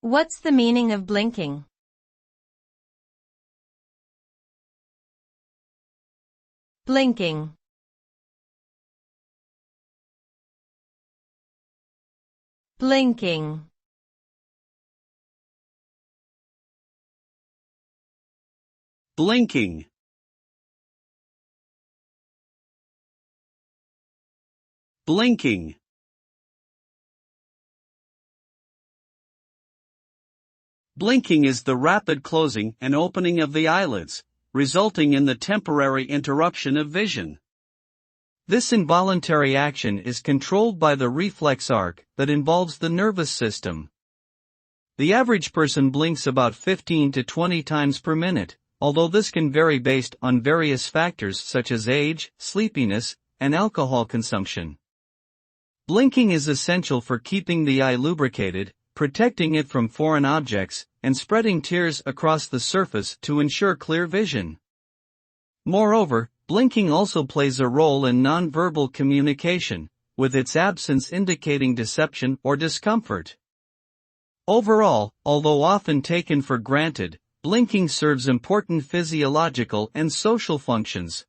What's the meaning of blinking? Blinking. Blinking. Blinking. Blinking. Blinking is the rapid closing and opening of the eyelids, resulting in the temporary interruption of vision. This involuntary action is controlled by the reflex arc that involves the nervous system. The average person blinks about 15 to 20 times per minute, although this can vary based on various factors such as age, sleepiness, and alcohol consumption. Blinking is essential for keeping the eye lubricated, protecting it from foreign objects, and spreading tears across the surface to ensure clear vision. Moreover, blinking also plays a role in nonverbal communication, with its absence indicating deception or discomfort. Overall, although often taken for granted, blinking serves important physiological and social functions.